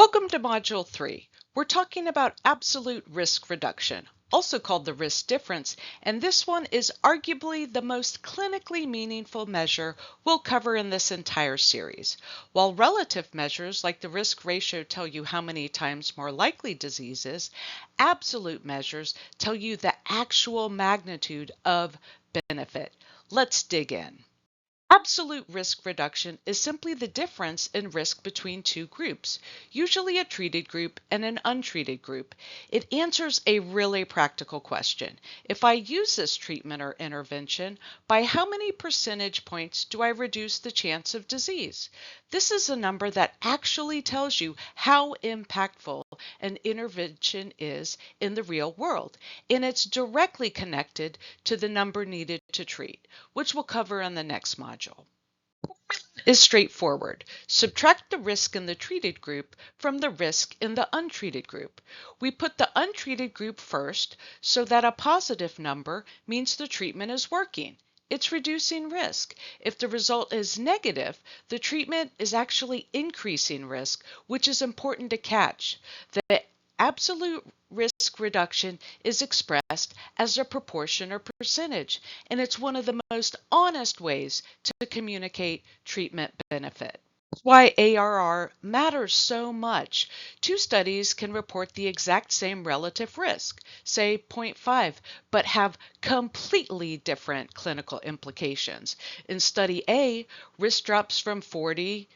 Welcome to Module 3. We're talking about absolute risk reduction, also called the risk difference, and this one is arguably the most clinically meaningful measure we'll cover in this entire series. While relative measures like the risk ratio tell you how many times more likely disease is, absolute measures tell you the actual magnitude of benefit. Let's dig in. Absolute risk reduction is simply the difference in risk between two groups, usually a treated group and an untreated group. It answers a really practical question. If I use this treatment or intervention, by how many percentage points do I reduce the chance of disease? This is a number that actually tells you how impactful an intervention is in the real world, and it's directly connected to the number needed to treat, which we'll cover in the next module. Is straightforward. Subtract the risk in the treated group from the risk in the untreated group. We put the untreated group first so that a positive number means the treatment is working. It's reducing risk. If the result is negative, the treatment is actually increasing risk, which is important to catch. The absolute risk reduction is expressed as a proportion or percentage, and it's one of the most honest ways to communicate treatment benefit. That's why ARR matters so much. Two studies can report the exact same relative risk, say 0.5, but have completely different clinical implications. In study A, risk drops from 40%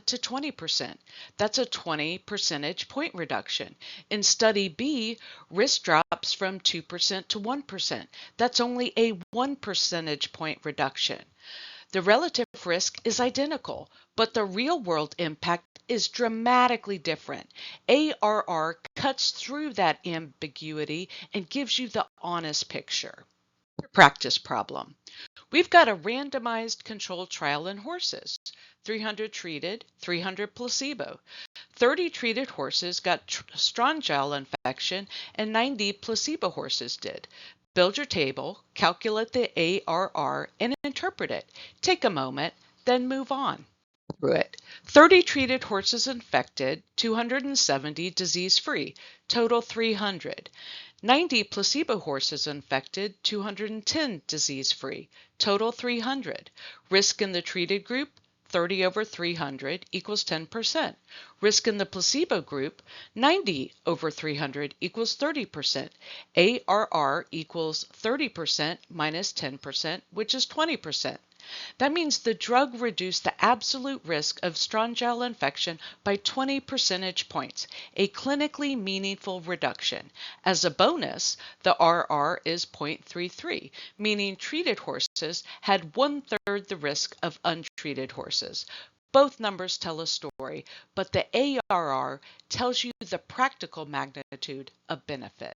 to 20%. That's a 20 percentage point reduction. In study B, risk drops from 2% to 1%. That's only a 1 percentage point reduction. The relative risk is identical, but the real-world impact is dramatically different. ARR cuts through that ambiguity and gives you the honest picture. Practice problem. We've got a randomized controlled trial in horses. 300 treated, 300 placebo. 30 treated horses got strongyle infection and 90 placebo horses did. Build your table, calculate the ARR, and interpret it. Take a moment, then move on through it. 30 treated horses infected, 270 disease-free, total 300. 90 placebo horses infected, 210 disease-free, total 300. Risk in the treated group, 30 over 300 equals 10%. Risk in the placebo group, 90 over 300 equals 30%. ARR equals 30% minus 10%, which is 20%. That means the drug reduced the absolute risk of strongyle infection by 20 percentage points, a clinically meaningful reduction. As a bonus, the RR is 0.33, meaning treated horses had 1/3 the risk of untreated horses. Both numbers tell a story, but the ARR tells you the practical magnitude of benefit.